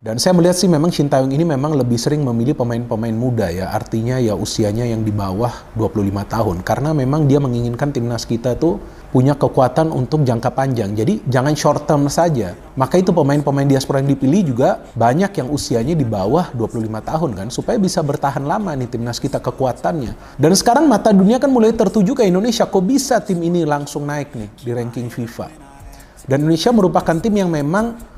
Dan saya melihat sih memang Shin Tae-yong ini memang lebih sering memilih pemain-pemain muda ya, artinya ya usianya yang di bawah 25 tahun. Karena memang dia menginginkan timnas kita tuh punya kekuatan untuk jangka panjang. Jadi jangan short term saja. Maka itu pemain-pemain diaspora yang dipilih juga banyak yang usianya di bawah 25 tahun kan, supaya bisa bertahan lama nih timnas kita kekuatannya. Dan sekarang mata dunia kan mulai tertuju ke Indonesia, kok bisa tim ini langsung naik nih di ranking FIFA. Dan Indonesia merupakan tim yang memang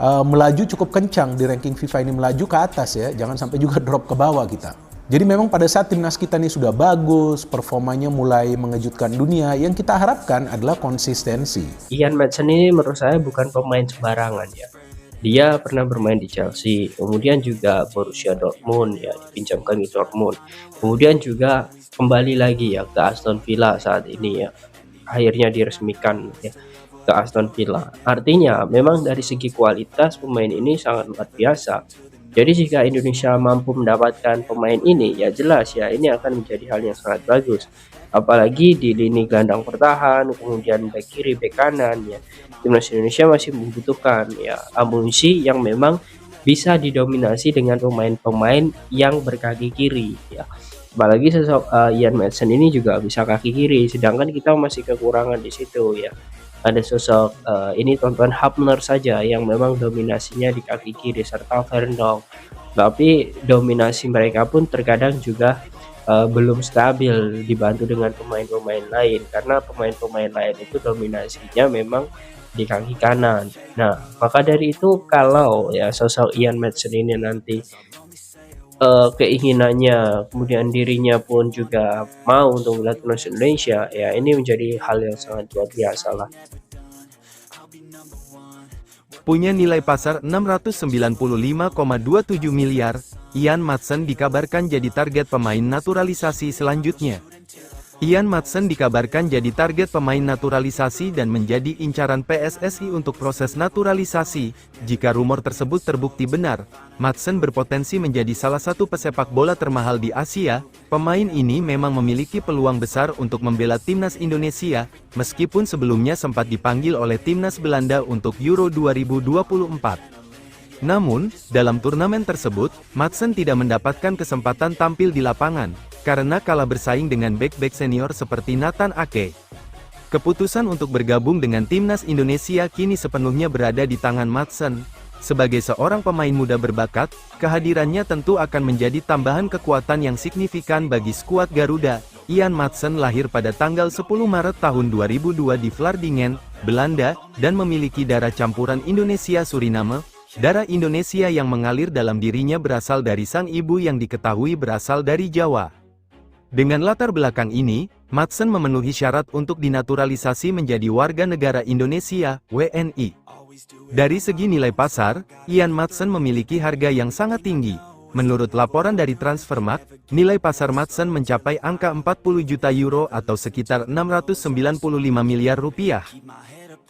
melaju cukup kencang di ranking FIFA ini, melaju ke atas ya, jangan sampai juga drop ke bawah kita. Jadi memang pada saat timnas kita ini sudah bagus, performanya mulai mengejutkan dunia, yang kita harapkan adalah konsistensi. Ian Maatsen ini menurut saya bukan pemain sembarangan ya. Dia pernah bermain di Chelsea, kemudian juga Borussia Dortmund ya, dipinjamkan di Dortmund. Kemudian juga kembali lagi ya ke Aston Villa saat ini ya. Akhirnya diresmikan ya ke Aston Villa. Artinya memang dari segi kualitas pemain ini sangat luar biasa. Jadi jika Indonesia mampu mendapatkan pemain ini, ya jelas ya ini akan menjadi hal yang sangat bagus. Apalagi di lini gelandang pertahanan, kemudian bek kiri, bek kanan ya. Timnas Indonesia masih membutuhkan ya amunisi yang memang bisa didominasi dengan pemain-pemain yang berkaki kiri ya. Apalagi sosok Ian Maatsen ini juga bisa kaki kiri, sedangkan kita masih kekurangan di situ ya. Ada sosok ini tonton Hapner saja yang memang dominasinya di kaki kiri serta Verndong. Tapi dominasi mereka pun terkadang juga belum stabil dibantu dengan pemain-pemain lain, karena pemain-pemain lain itu dominasinya memang di kaki kanan. Nah, maka dari itu kalau ya sosok Ian Maatsen ini nanti keinginannya, kemudian dirinya pun juga mau untuk melihat timnas Indonesia, ya ini menjadi hal yang sangat luar biasa lah. Punya nilai pasar 695,27 miliar, Ian Maatsen dikabarkan jadi target pemain naturalisasi selanjutnya. Ian Maatsen dikabarkan jadi target pemain naturalisasi dan menjadi incaran PSSI untuk proses naturalisasi. Jika rumor tersebut terbukti benar, Maatsen berpotensi menjadi salah satu pesepak bola termahal di Asia. Pemain ini memang memiliki peluang besar untuk membela timnas Indonesia, meskipun sebelumnya sempat dipanggil oleh timnas Belanda untuk Euro 2024. Namun, dalam turnamen tersebut, Maatsen tidak mendapatkan kesempatan tampil di lapangan, karena kalah bersaing dengan bek-bek senior seperti Nathan Ake. Keputusan untuk bergabung dengan timnas Indonesia kini sepenuhnya berada di tangan Maatsen. Sebagai seorang pemain muda berbakat, kehadirannya tentu akan menjadi tambahan kekuatan yang signifikan bagi skuad Garuda. Ian Maatsen lahir pada tanggal 10 Maret tahun 2002 di Vlaardingen, Belanda, dan memiliki darah campuran Indonesia-Suriname. Darah Indonesia yang mengalir dalam dirinya berasal dari sang ibu yang diketahui berasal dari Jawa. Dengan latar belakang ini, Maatsen memenuhi syarat untuk dinaturalisasi menjadi warga negara Indonesia, WNI. Dari segi nilai pasar, Ian Maatsen memiliki harga yang sangat tinggi. Menurut laporan dari Transfermarkt, nilai pasar Maatsen mencapai angka 40 juta euro atau sekitar 695 miliar rupiah.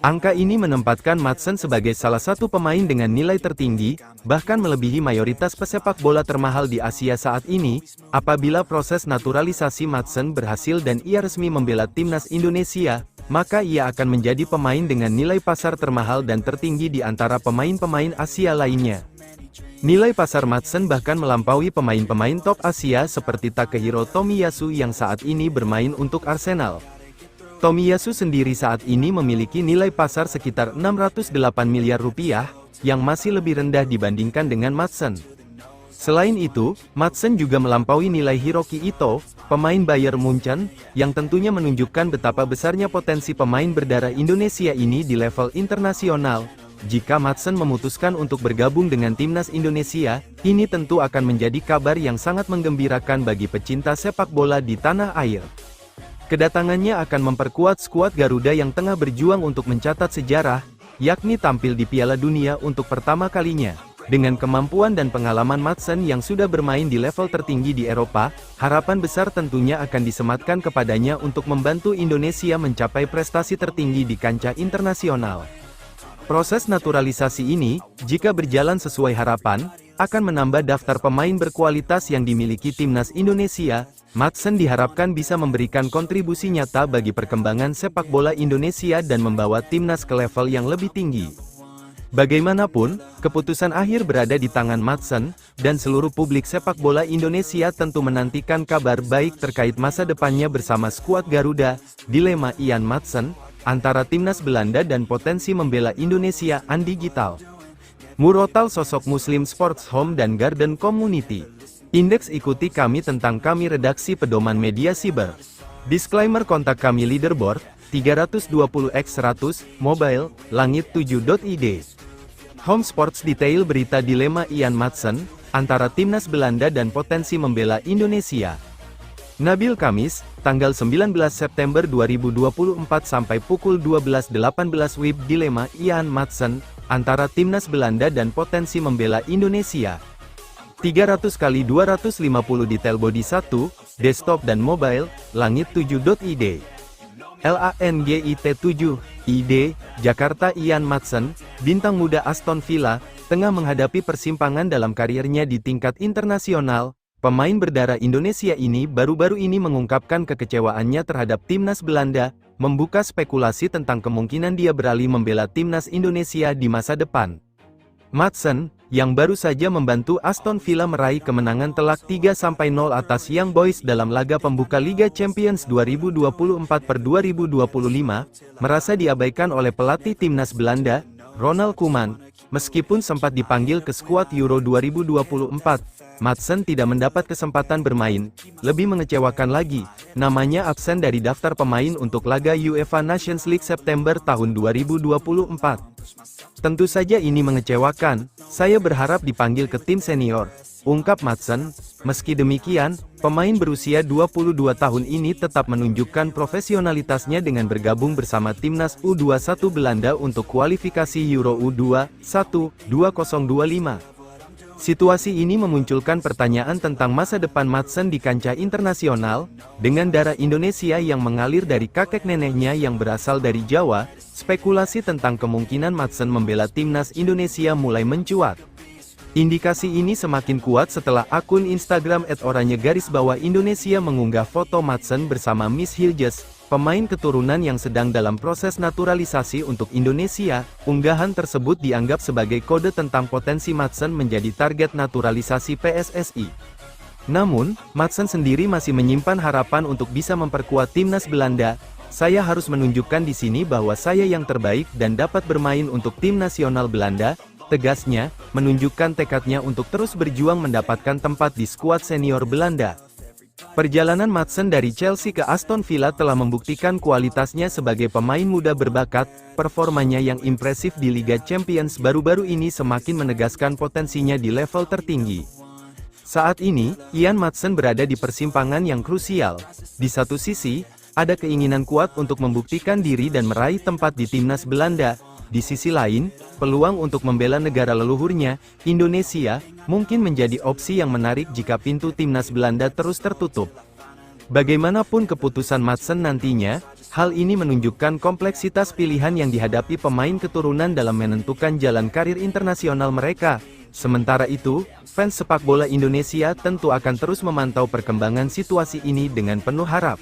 Angka ini menempatkan Maatsen sebagai salah satu pemain dengan nilai tertinggi, bahkan melebihi mayoritas pesepak bola termahal di Asia saat ini. Apabila proses naturalisasi Maatsen berhasil dan ia resmi membela timnas Indonesia, maka ia akan menjadi pemain dengan nilai pasar termahal dan tertinggi di antara pemain-pemain Asia lainnya. Nilai pasar Maatsen bahkan melampaui pemain-pemain top Asia seperti Takehiro Tomiyasu yang saat ini bermain untuk Arsenal. Tomiyasu sendiri saat ini memiliki nilai pasar sekitar 608 miliar rupiah, yang masih lebih rendah dibandingkan dengan Maatsen. Selain itu, Maatsen juga melampaui nilai Hiroki Ito, pemain Bayern Munchen, yang tentunya menunjukkan betapa besarnya potensi pemain berdarah Indonesia ini di level internasional. Jika Maatsen memutuskan untuk bergabung dengan timnas Indonesia, ini tentu akan menjadi kabar yang sangat menggembirakan bagi pecinta sepak bola di tanah air. Kedatangannya akan memperkuat skuad Garuda yang tengah berjuang untuk mencatat sejarah, yakni tampil di Piala Dunia untuk pertama kalinya. Dengan kemampuan dan pengalaman Maatsen yang sudah bermain di level tertinggi di Eropa, harapan besar tentunya akan disematkan kepadanya untuk membantu Indonesia mencapai prestasi tertinggi di kancah internasional. Proses naturalisasi ini, jika berjalan sesuai harapan, akan menambah daftar pemain berkualitas yang dimiliki timnas Indonesia. Maatsen diharapkan bisa memberikan kontribusi nyata bagi perkembangan sepak bola Indonesia dan membawa timnas ke level yang lebih tinggi. Bagaimanapun, keputusan akhir berada di tangan Madsen, dan seluruh publik sepak bola Indonesia tentu menantikan kabar baik terkait masa depannya bersama skuad Garuda. Dilema Ian Madsen, antara timnas Belanda dan potensi membela Indonesia digital. Murotal sosok Muslim Sports Home dan Garden Community. Indeks ikuti kami tentang kami redaksi pedoman media siber. Disclaimer kontak kami leaderboard, 320x100, mobile, langit7.id. Home Sports detail berita dilema Ian Madsen, antara timnas Belanda dan potensi membela Indonesia. Nabil Kamis, tanggal 19 September 2024 sampai pukul 12.18 WIB. Dilema Ian Madsen, antara timnas Belanda dan potensi membela Indonesia. 300x250 detail body 1, desktop dan mobile, langit7.id. LANGIT7, ID, Jakarta. Ian Madsen, bintang muda Aston Villa, tengah menghadapi persimpangan dalam karirnya di tingkat internasional. Pemain berdarah Indonesia ini baru-baru ini mengungkapkan kekecewaannya terhadap timnas Belanda, membuka spekulasi tentang kemungkinan dia beralih membela timnas Indonesia di masa depan. Madsen, yang baru saja membantu Aston Villa meraih kemenangan telak 3-0 atas Young Boys dalam laga pembuka Liga Champions 2024/2025, merasa diabaikan oleh pelatih timnas Belanda, Ronald Koeman. Meskipun sempat dipanggil ke skuad Euro 2024, Madsen tidak mendapat kesempatan bermain. Lebih mengecewakan lagi, namanya absen dari daftar pemain untuk laga UEFA Nations League September tahun 2024. Tentu saja ini mengecewakan, saya berharap dipanggil ke tim senior, ungkap Madsen. Meski demikian, pemain berusia 22 tahun ini tetap menunjukkan profesionalitasnya dengan bergabung bersama timnas U21 Belanda untuk kualifikasi Euro U21 2025. Situasi ini memunculkan pertanyaan tentang masa depan Madsen di kancah internasional. Dengan darah Indonesia yang mengalir dari kakek neneknya yang berasal dari Jawa, spekulasi tentang kemungkinan Madsen membela timnas Indonesia mulai mencuat. Indikasi ini semakin kuat setelah akun Instagram @oranye_Indonesia mengunggah foto Madsen bersama Miss Hilges, pemain keturunan yang sedang dalam proses naturalisasi untuk Indonesia. Unggahan tersebut dianggap sebagai kode tentang potensi Madsen menjadi target naturalisasi PSSI. Namun, Madsen sendiri masih menyimpan harapan untuk bisa memperkuat timnas Belanda. Saya harus menunjukkan di sini bahwa saya yang terbaik dan dapat bermain untuk tim nasional Belanda, tegasnya, menunjukkan tekadnya untuk terus berjuang mendapatkan tempat di skuad senior Belanda. Perjalanan Madsen dari Chelsea ke Aston Villa telah membuktikan kualitasnya sebagai pemain muda berbakat. Performanya yang impresif di Liga Champions baru-baru ini semakin menegaskan potensinya di level tertinggi. Saat ini, Ian Madsen berada di persimpangan yang krusial. Di satu sisi, ada keinginan kuat untuk membuktikan diri dan meraih tempat di timnas Belanda. Di sisi lain, peluang untuk membela negara leluhurnya, Indonesia, mungkin menjadi opsi yang menarik jika pintu timnas Belanda terus tertutup. Bagaimanapun keputusan Madsen nantinya, hal ini menunjukkan kompleksitas pilihan yang dihadapi pemain keturunan dalam menentukan jalan karir internasional mereka. Sementara itu, fans sepak bola Indonesia tentu akan terus memantau perkembangan situasi ini dengan penuh harap.